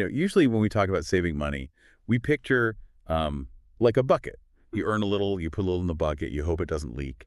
Usually when we talk about saving money, we picture like a bucket. You earn a little, you put a little in the bucket, you hope it doesn't leak,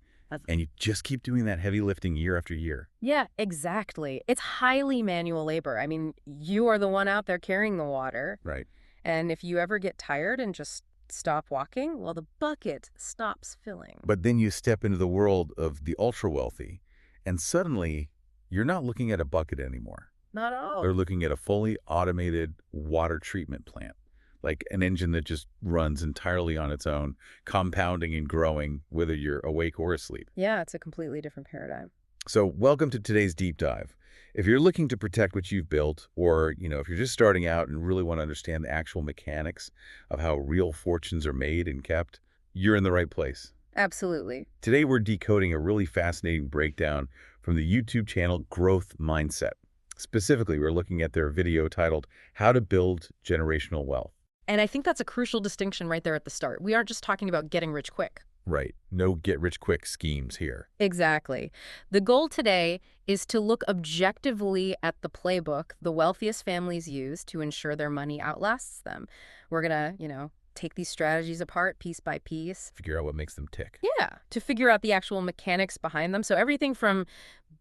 and you just keep doing that heavy lifting year after year. Yeah, exactly. It's highly manual labor. I mean, you are the one out there carrying the water. Right. And if you ever get tired and just stop walking, well, the bucket stops filling. But then you step into the world of the ultra wealthy, and suddenly you're not looking at a bucket anymore. Not at all. They're looking at a fully automated water treatment plant, like an engine that just runs entirely on its own, compounding and growing whether you're awake or asleep. Yeah, it's a completely different paradigm. So welcome to today's deep dive. If you're looking to protect what you've built, or if you're just starting out and really want to understand the actual mechanics of how real fortunes are made and kept, you're in the right place. Absolutely. Today we're decoding a really fascinating breakdown from the YouTube channel Growth Mindset. Specifically, we're looking at their video titled How to Build Generational Wealth. And I think that's a crucial distinction right there at the start. We aren't just talking about getting rich quick. Right. No get-rich-quick schemes here. Exactly. The goal today is to look objectively at the playbook the wealthiest families use to ensure their money outlasts them. We're going to, take these strategies apart piece by piece. Figure out what makes them tick. Yeah, to figure out the actual mechanics behind them. So everything from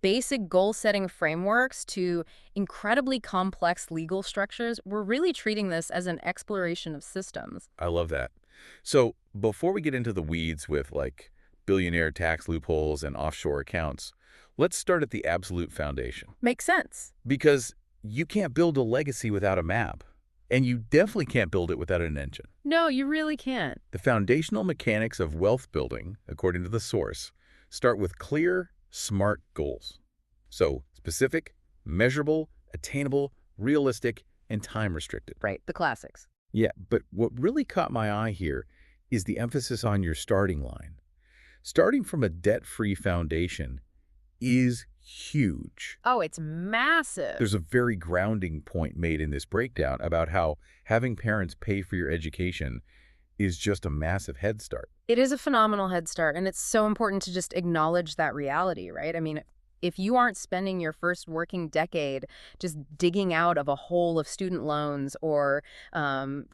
basic goal-setting frameworks to incredibly complex legal structures, we're really treating this as an exploration of systems. I love that. So before we get into the weeds with billionaire tax loopholes and offshore accounts, let's start at the absolute foundation. Makes sense. Because you can't build a legacy without a map. And you definitely can't build it without an engine. No, you really can't. The foundational mechanics of wealth building, according to the source, start with clear, smart goals. So specific, measurable, attainable, realistic, and time-restricted. Right, the classics. Yeah, but what really caught my eye here is the emphasis on your starting line. Starting from a debt-free foundation is huge. Oh, it's massive. There's a very grounding point made in this breakdown about how having parents pay for your education is just a massive head start. It is a phenomenal head start, and it's so important to just acknowledge that reality, right? I mean, if you aren't spending your first working decade just digging out of a hole of student loans or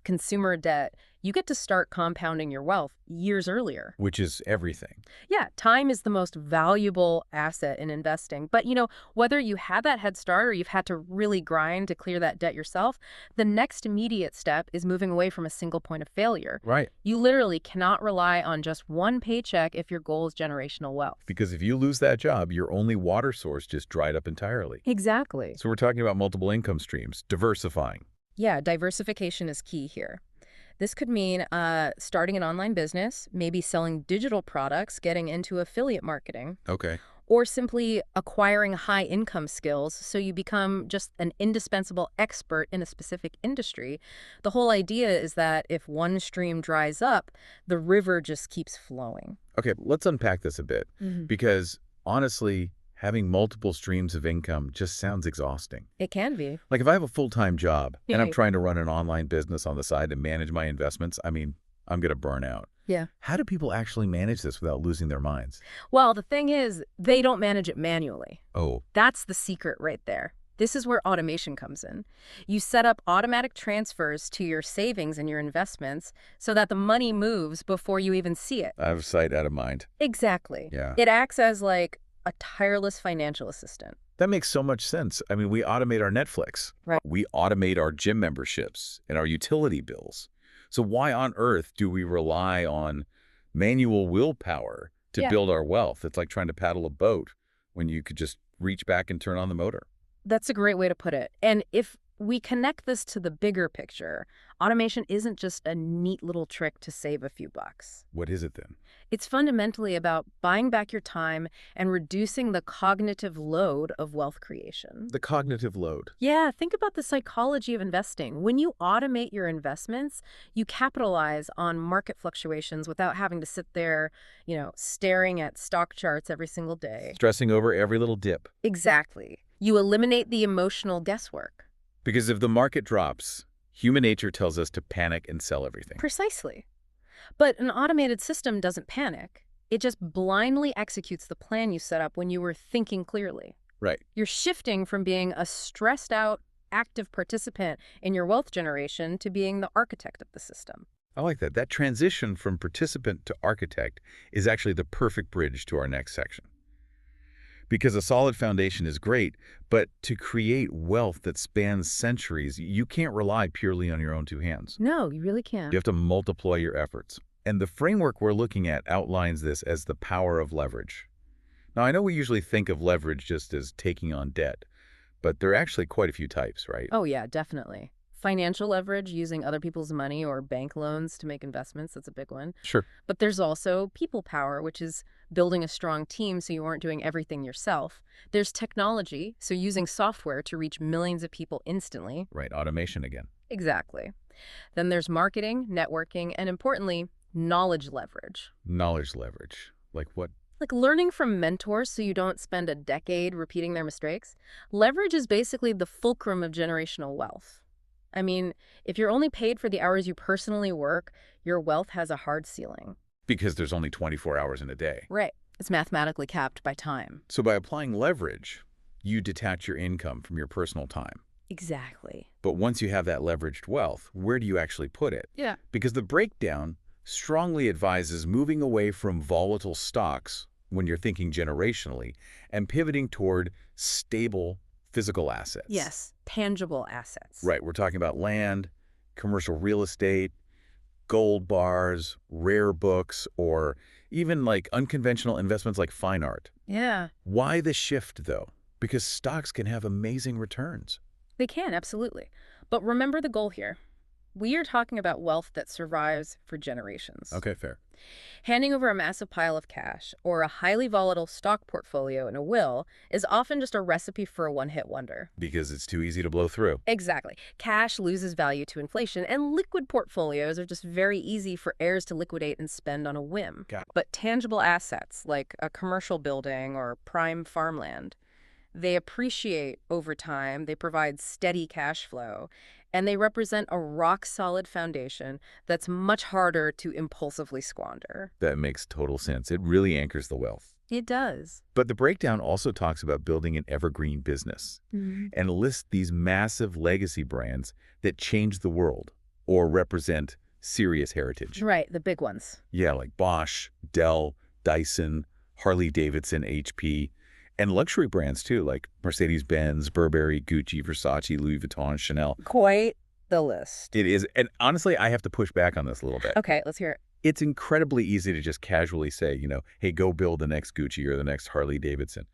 consumer debt, you get to start compounding your wealth years earlier. Which is everything. Yeah, time is the most valuable asset in investing. But, whether you had that head start or you've had to really grind to clear that debt yourself, the next immediate step is moving away from a single point of failure. Right. You literally cannot rely on just one paycheck if your goal is generational wealth. Because if you lose that job, your only water source just dried up entirely. Exactly. So we're talking about multiple income streams, diversifying. Yeah, diversification is key here. This could mean starting an online business, maybe selling digital products, getting into affiliate marketing. Okay. Or simply acquiring high income skills so you become just an indispensable expert in a specific industry. The whole idea is that if one stream dries up, the river just keeps flowing. Okay, let's unpack this a bit. Because honestly, having multiple streams of income just sounds exhausting. It can be. Like if I have a full-time job and I'm trying to run an online business on the side and manage my investments, I'm going to burn out. Yeah. How do people actually manage this without losing their minds? Well, the thing is, they don't manage it manually. Oh. That's the secret right there. This is where automation comes in. You set up automatic transfers to your savings and your investments so that the money moves before you even see it. Out of sight, out of mind. Exactly. Yeah. It acts as like a tireless financial assistant. That makes so much sense. I mean, we automate our Netflix. Right. We automate our gym memberships and our utility bills. So why on earth do we rely on manual willpower to build our wealth? It's like trying to paddle a boat when you could just reach back and turn on the motor. That's a great way to put it. And if we connect this to the bigger picture, automation isn't just a neat little trick to save a few bucks. What is it then? It's fundamentally about buying back your time and reducing the cognitive load of wealth creation. The cognitive load. Yeah, think about the psychology of investing. When you automate your investments, you capitalize on market fluctuations without having to sit there, staring at stock charts every single day. Stressing over every little dip. Exactly. You eliminate the emotional guesswork. Because if the market drops, human nature tells us to panic and sell everything. Precisely. But an automated system doesn't panic. It just blindly executes the plan you set up when you were thinking clearly. Right. You're shifting from being a stressed out, active participant in your wealth generation to being the architect of the system. I like that. That transition from participant to architect is actually the perfect bridge to our next section. Because a solid foundation is great, but to create wealth that spans centuries, you can't rely purely on your own two hands. No, you really You can't. have to multiply your efforts. And the framework we're looking at outlines this as the power of leverage. Now, I know we usually think of leverage just as taking on debt, but there are actually quite a few types, right? Oh, yeah, definitely. Financial leverage, using other people's money or bank loans to make investments, that's a big one. Sure. But there's also people power, which is building a strong team so you aren't doing everything yourself. There's technology, so using software to reach millions of people instantly. Right, automation again. Exactly. Then there's marketing, networking, and importantly, knowledge leverage. Knowledge leverage. Like what? Like learning from mentors so you don't spend a decade repeating their mistakes. Leverage is basically the fulcrum of generational wealth. I mean, if you're only paid for the hours you personally work, your wealth has a hard ceiling. Because there's only 24 hours in a day. Right. It's mathematically capped by time. So by applying leverage, you detach your income from your personal time. Exactly. But once you have that leveraged wealth, where do you actually put it? Yeah. Because the breakdown strongly advises moving away from volatile stocks when you're thinking generationally and pivoting toward stable physical assets. Yes, tangible assets. Right. We're talking about land, commercial real estate, gold bars, rare books, or even like unconventional investments like fine art. Yeah, Why the shift, though? Because stocks can have amazing returns. they can, absolutely. But remember the goal here. We are talking about wealth that survives for generations. Okay, fair. Handing over a massive pile of cash or a highly volatile stock portfolio in a will is often just a recipe for a one-hit wonder. Because it's too easy to blow through. Exactly. Cash loses value to inflation, and liquid portfolios are just very easy for heirs to liquidate and spend on a whim. Got it. But tangible assets, like a commercial building or prime farmland, they appreciate over time, they provide steady cash flow, and they represent a rock-solid foundation that's much harder to impulsively squander. That makes total sense. It really anchors the wealth. It does. But the breakdown also talks about building an evergreen business and lists these massive legacy brands that change the world or represent serious heritage. Right, the big ones. Yeah, like Bosch, Dell, Dyson, Harley-Davidson, HP, and luxury brands too, like Mercedes-Benz, Burberry, Gucci, Versace, Louis Vuitton, Chanel. Quite the list. It is, and honestly, I have to push back on this a little bit. Okay, let's hear it. It's incredibly easy to just casually say, hey, go build the next Gucci or the next Harley-Davidson.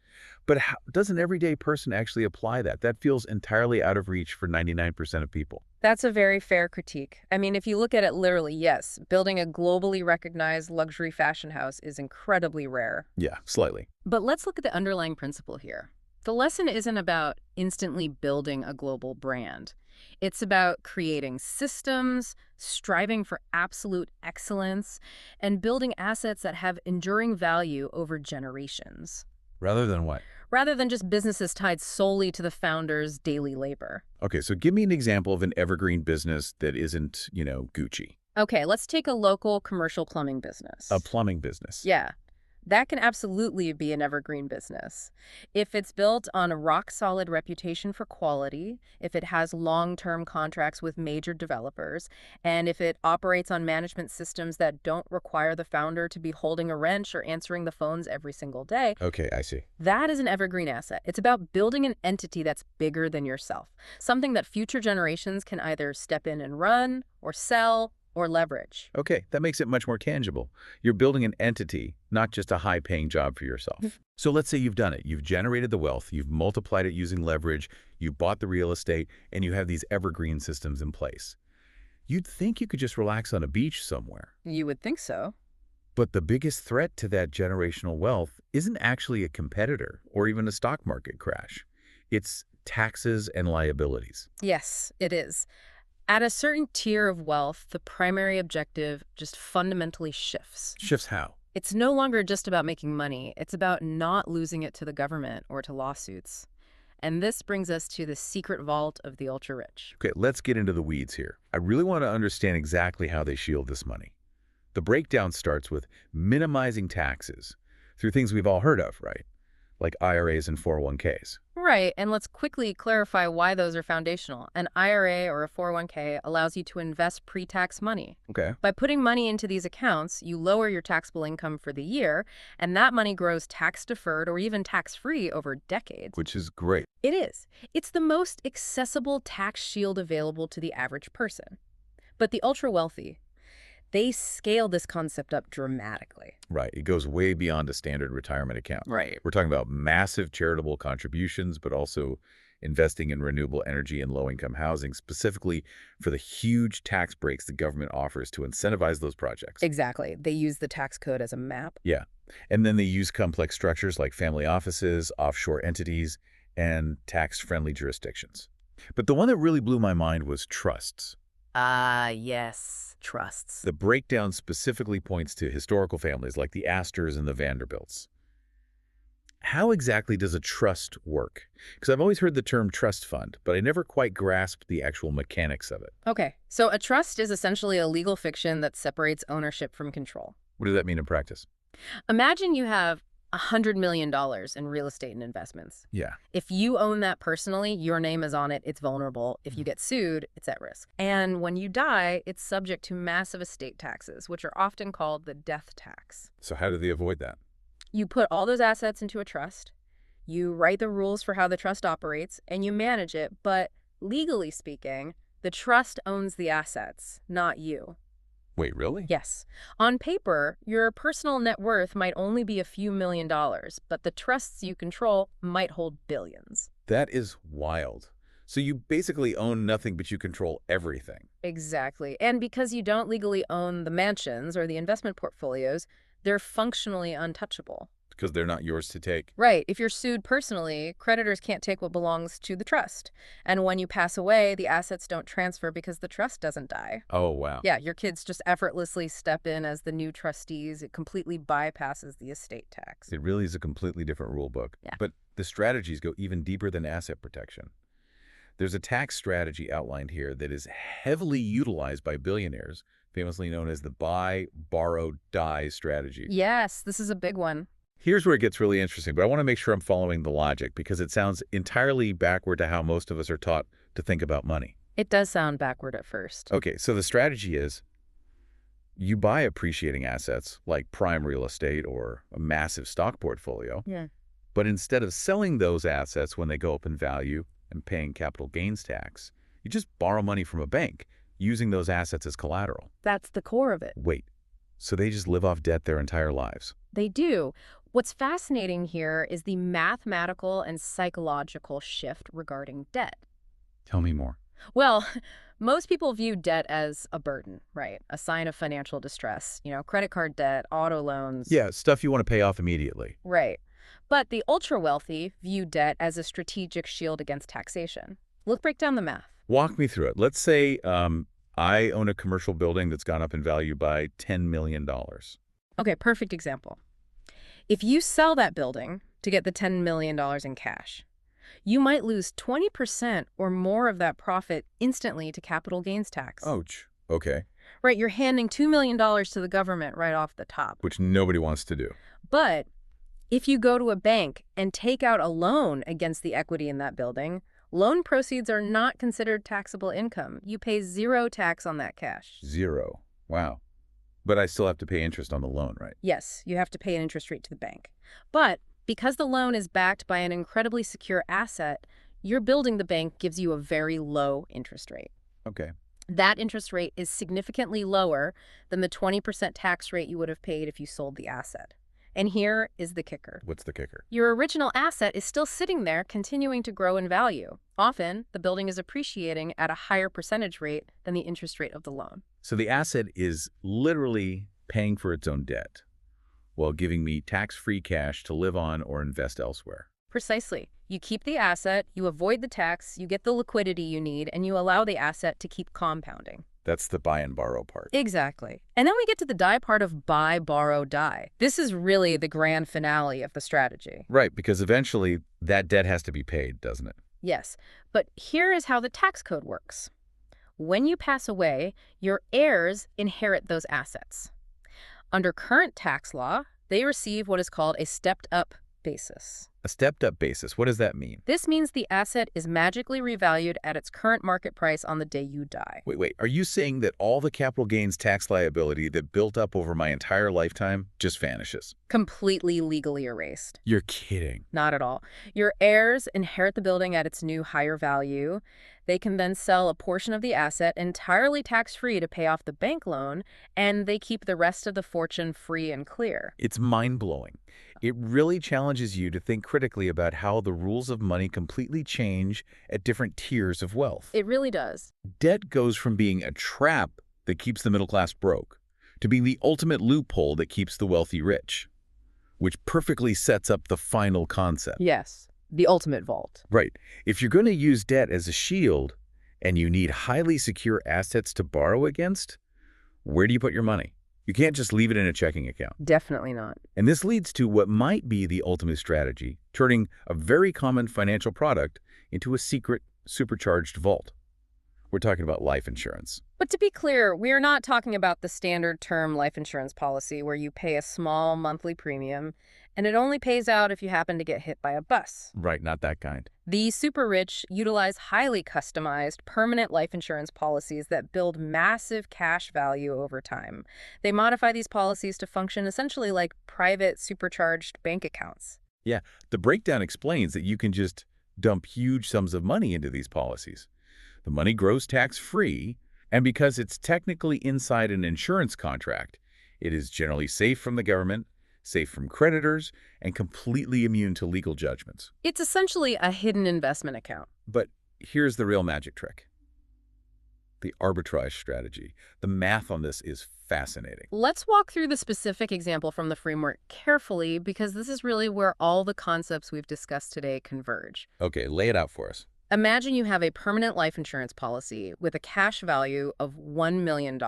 But how does an everyday person actually apply that? That feels entirely out of reach for 99% of people. That's a very fair critique. I mean, if you look at it literally, yes, building a globally recognized luxury fashion house is incredibly rare. Yeah, slightly. But let's look at the underlying principle here. The lesson isn't about instantly building a global brand. It's about creating systems, striving for absolute excellence, and building assets that have enduring value over generations. Rather than what? Rather than just businesses tied solely to the founder's daily labor. Okay, so give me an example of an evergreen business that isn't, Gucci. Okay, let's take a local commercial plumbing business. A plumbing business. Yeah, that can absolutely be an evergreen business. If it's built on a rock-solid reputation for quality, if it has long-term contracts with major developers, and if it operates on management systems that don't require the founder to be holding a wrench or answering the phones every single day, Okay, I see. that is an evergreen asset. It's about building an entity that's bigger than yourself, something that future generations can either step in and run, or sell, or leverage. Okay, that makes it much more tangible. You're building an entity, not just a high-paying job for yourself. So let's say you've done it. You've generated the wealth, you've multiplied it using leverage, you bought the real estate, and you have these evergreen systems in place. You'd think you could just relax on a beach somewhere. You would think so. But the biggest threat to that generational wealth isn't actually a competitor or even a stock market crash. It's taxes and liabilities. Yes, it is. At a certain tier of wealth, the primary objective just fundamentally shifts. Shifts how? It's no longer just about making money. It's about not losing it to the government or to lawsuits. And this brings us to the secret vault of the ultra-rich. Okay, let's get into the weeds here. I really want to understand exactly how they shield this money. The breakdown starts with minimizing taxes through things we've all heard of, right? like IRAs and 401ks. Right, and let's quickly clarify why those are foundational. An IRA or a 401k allows you to invest pre-tax money. Okay. By putting money into these accounts, you lower your taxable income for the year, and that money grows tax-deferred or even tax-free over decades. Which is great. It is. It's the most accessible tax shield available to the average person. But the ultra-wealthy, they scale this concept up dramatically. Right. It goes way beyond a standard retirement account. Right. We're talking about massive charitable contributions, but also investing in renewable energy and low-income housing, specifically for the huge tax breaks the government offers to incentivize those projects. Exactly. They use the tax code as a map. Yeah. And then they use complex structures like family offices, offshore entities, and tax-friendly jurisdictions. But the one that really blew my mind was trusts. Ah, yes. Trusts. The breakdown specifically points to historical families like the Astors and the Vanderbilts. How exactly does a trust work? Because I've always heard the term trust fund, but I never quite grasped the actual mechanics of it. Okay, so a trust is essentially a legal fiction that separates ownership from control. What does that mean in practice? Imagine you have $100 million in real estate and investments. Yeah. If you own that personally, your name is on it, it's vulnerable. If you get sued, it's at risk. And when you die, it's subject to massive estate taxes, which are often called the death tax. So how do they avoid that? You put all those assets into a trust, you write the rules for how the trust operates, and you manage it, but legally speaking, the trust owns the assets, not you. Wait, really? Yes. On paper, your personal net worth might only be a few $1,000,000, but the trusts you control might hold billions. That is wild. So you basically own nothing, but you control everything. Exactly. And because you don't legally own the mansions or the investment portfolios, they're functionally untouchable. Because they're not yours to take. Right. If you're sued personally, creditors can't take what belongs to the trust. And when you pass away, the assets don't transfer because the trust doesn't die. Oh, wow. Yeah, your kids just effortlessly step in as the new trustees. It completely bypasses the estate tax. It really is a completely different rule book. Yeah. But the strategies go even deeper than asset protection. There's a tax strategy outlined here that is heavily utilized by billionaires, famously known as the buy, borrow, die strategy. Yes, this is a big one. Here's where it gets really interesting, but I want to make sure I'm following the logic because it sounds entirely backward to how most of us are taught to think about money. It does sound backward at first. Okay, so the strategy is you buy appreciating assets like prime real estate or a massive stock portfolio, Yeah. but instead of selling those assets when they go up in value and paying capital gains tax, you just borrow money from a bank using those assets as collateral. That's the core of it. Wait, so they just live off debt their entire lives? They do. What's fascinating here is the mathematical and psychological shift regarding debt. Tell me more. Well, most people view debt as a burden, right? A sign of financial distress. You know, credit card debt, auto loans. Yeah, stuff you want to pay off immediately. Right. But the ultra-wealthy view debt as a strategic shield against taxation. Let's break down the math. Walk me through it. Let's say I own a commercial building that's gone up in value by $10 million. Okay, perfect example. If you sell that building to get the $10 million in cash, you might lose 20% or more of that profit instantly to capital gains tax. Ouch. Okay. Right, you're handing $2 million to the government right off the top. Which nobody wants to do. But if you go to a bank and take out a loan against the equity in that building, loan proceeds are not considered taxable income. You pay zero tax on that cash. Zero. Wow. But I still have to pay interest on the loan, right? Yes, you have to pay an interest rate to the bank. But because the loan is backed by an incredibly secure asset, your building the bank gives you a very low interest rate. Okay. That interest rate is significantly lower than the 20% tax rate you would have paid if you sold the asset. And here is the kicker. What's the kicker? Your original asset is still sitting there, continuing to grow in value. Often, the building is appreciating at a higher percentage rate than the interest rate of the loan. So the asset is literally paying for its own debt while giving me tax-free cash to live on or invest elsewhere. Precisely. You keep the asset, you avoid the tax, you get the liquidity you need, and you allow the asset to keep compounding. That's the buy and borrow part. Exactly. And then we get to the die part of buy, borrow, die. This is really the grand finale of the strategy. Right, because eventually that debt has to be paid, doesn't it? Yes, but here is how the tax code works. When you pass away, your heirs inherit those assets. Under current tax law, they receive what is called a stepped-up basis. A stepped-up basis, what does that mean? This means the asset is magically revalued at its current market price on the day you die. Wait, are you saying that all the capital gains tax liability that built up over my entire lifetime just vanishes? Completely legally erased. You're kidding. Not at all. Your heirs inherit the building at its new higher value. They can then sell a portion of the asset entirely tax-free to pay off the bank loan, and they keep the rest of the fortune free and clear. It's mind-blowing. It really challenges you to think critically about how the rules of money completely change at different tiers of wealth. It really does. Debt goes from being a trap that keeps the middle class broke to being the ultimate loophole that keeps the wealthy rich, which perfectly sets up the final concept. Yes, the ultimate vault. Right. If you're going to use debt as a shield and you need highly secure assets to borrow against, where do you put your money? You can't just leave it in a checking account. Definitely not. And this leads to what might be the ultimate strategy, turning a very common financial product into a secret, supercharged vault. We're talking about life insurance. But to be clear, we are not talking about the standard term life insurance policy where you pay a small monthly premium and it only pays out if you happen to get hit by a bus. Right, not that kind. The super rich utilize highly customized, permanent life insurance policies that build massive cash value over time. They modify these policies to function essentially like private supercharged bank accounts. Yeah, the breakdown explains that you can just dump huge sums of money into these policies. The money grows tax-free, and because it's technically inside an insurance contract, it is generally safe from the government, safe from creditors, and completely immune to legal judgments. It's essentially a hidden investment account. But here's the real magic trick. The arbitrage strategy. The math on this is fascinating. Let's walk through the specific example from the framework carefully because this is really where all the concepts we've discussed today converge. Okay, lay it out for us. Imagine you have a permanent life insurance policy with a cash value of $1 million.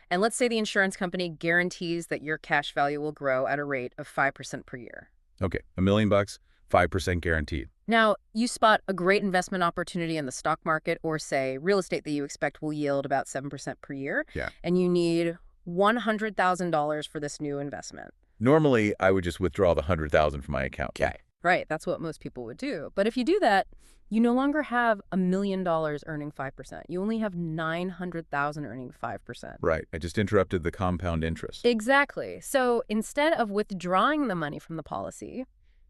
And let's say the insurance company guarantees that your cash value will grow at a rate of 5% per year. Okay, $1 million, 5% guaranteed. Now, you spot a great investment opportunity in the stock market or, say, real estate that you expect will yield about 7% per year. Yeah. And you need $100,000 for this new investment. Normally, I would just withdraw the $100,000 from my account. Okay. Right, that's what most people would do. But if you do that, you no longer have $1 million earning 5%. You only have $900,000 earning 5%. Right, I just interrupted the compound interest. Exactly. So instead of withdrawing the money from the policy,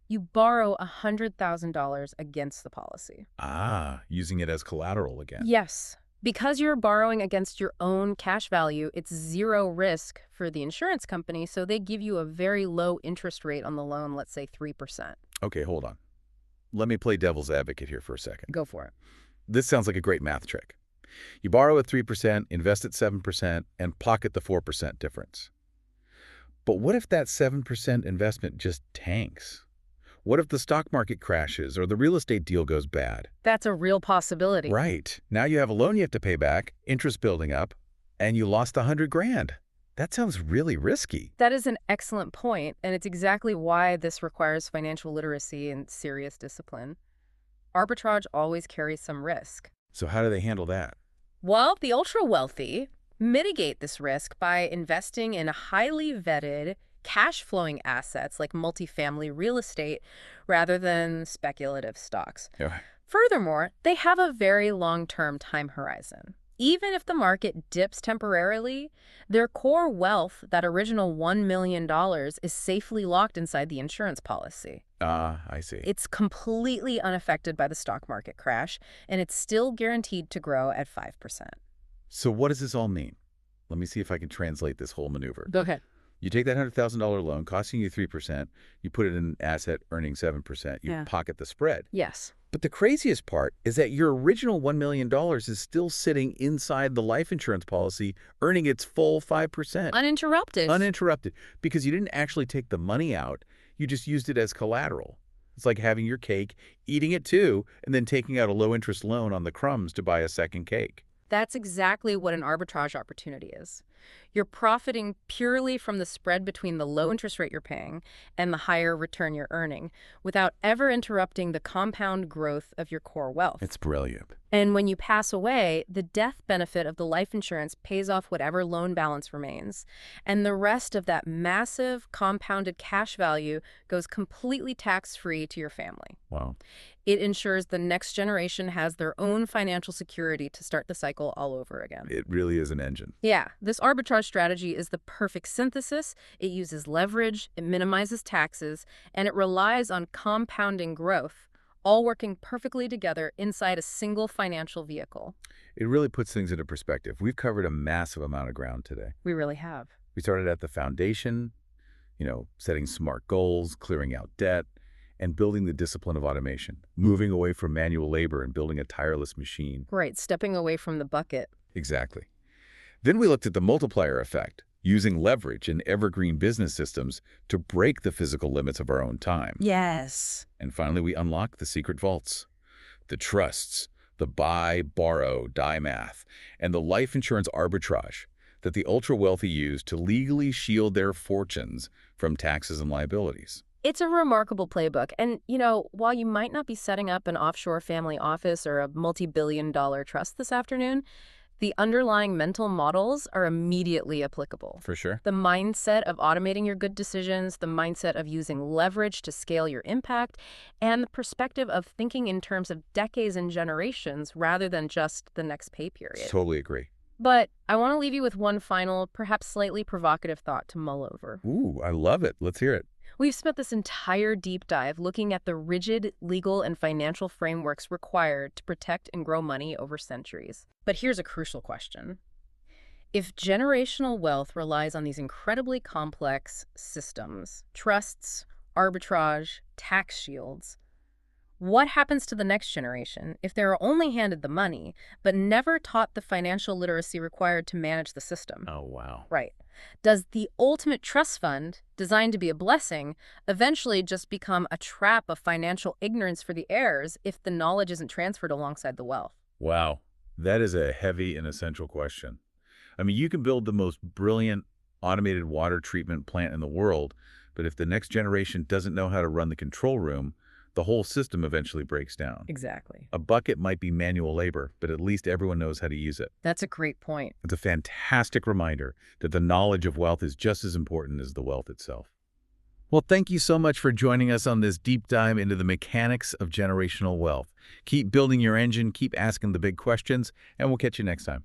you borrow $100,000 against the policy. Ah, using it as collateral again. Yes. Because you're borrowing against your own cash value, it's zero risk for the insurance company, so they give you a very low interest rate on the loan, let's say 3%. Okay, hold on. Let me play devil's advocate here for a second. Go for it. This sounds like a great math trick. You borrow at 3%, invest at 7%, and pocket the 4% difference. But what if that 7% investment just tanks? What if the stock market crashes or the real estate deal goes bad? That's a real possibility. Right. Now you have a loan you have to pay back, interest building up, and you lost $100,000. That sounds really risky. That is an excellent point, and it's exactly why this requires financial literacy and serious discipline. Arbitrage always carries some risk. So how do they handle that? Well, the ultra-wealthy mitigate this risk by investing in highly vetted, cash-flowing assets like multifamily real estate rather than speculative stocks. Yeah. Furthermore, they have a very long-term time horizon. Even if the market dips temporarily, their core wealth, that original $1 million, is safely locked inside the insurance policy. I see. It's completely unaffected by the stock market crash, and it's still guaranteed to grow at 5%. So what does this all mean? Let me see if I can translate this whole maneuver. Go ahead. You take that $100,000 loan costing you 3%, you put it in an asset earning 7%, you pocket the spread. Yes. But the craziest part is that your original $1 million is still sitting inside the life insurance policy, earning its full 5%. Uninterrupted. Uninterrupted. Because you didn't actually take the money out, you just used it as collateral. It's like having your cake, eating it too, and then taking out a low-interest loan on the crumbs to buy a second cake. That's exactly what an arbitrage opportunity is. You're profiting purely from the spread between the low interest rate you're paying and the higher return you're earning without ever interrupting the compound growth of your core wealth. It's brilliant. And when you pass away, the death benefit of the life insurance pays off whatever loan balance remains. And the rest of that massive compounded cash value goes completely tax-free to your family. Wow. It ensures the next generation has their own financial security to start the cycle all over again. It really is an engine. Yeah, this arbitrage strategy is the perfect synthesis. It uses leverage, it minimizes taxes, and it relies on compounding growth, all working perfectly together inside a single financial vehicle. It really puts things into perspective. We've covered a massive amount of ground today. We really have. We started at the foundation, setting smart goals, clearing out debt, and building the discipline of automation, moving away from manual labor and building a tireless machine. Right, stepping away from the bucket. Exactly. Then we looked at the multiplier effect, using leverage and evergreen business systems to break the physical limits of our own time. Yes. And finally, we unlocked the secret vaults, the trusts, the buy, borrow, die math, and the life insurance arbitrage that the ultra-wealthy use to legally shield their fortunes from taxes and liabilities. It's a remarkable playbook. And, while you might not be setting up an offshore family office or a multi-billion-dollar trust this afternoon, the underlying mental models are immediately applicable. For sure. The mindset of automating your good decisions, the mindset of using leverage to scale your impact, and the perspective of thinking in terms of decades and generations rather than just the next pay period. Totally agree. But I want to leave you with one final, perhaps slightly provocative thought to mull over. Ooh, I love it. Let's hear it. We've spent this entire deep dive looking at the rigid legal and financial frameworks required to protect and grow money over centuries. But here's a crucial question. If generational wealth relies on these incredibly complex systems, trusts, arbitrage, tax shields, what happens to the next generation if they're only handed the money, but never taught the financial literacy required to manage the system? Oh, wow. Right. Does the ultimate trust fund, designed to be a blessing, eventually just become a trap of financial ignorance for the heirs if the knowledge isn't transferred alongside the wealth? Wow. That is a heavy and essential question. I mean, you can build the most brilliant automated water treatment plant in the world, but if the next generation doesn't know how to run the control room, the whole system eventually breaks down. Exactly. A bucket might be manual labor, but at least everyone knows how to use it. That's a great point. It's a fantastic reminder that the knowledge of wealth is just as important as the wealth itself. Well, thank you so much for joining us on this deep dive into the mechanics of generational wealth. Keep building your engine, keep asking the big questions, and we'll catch you next time.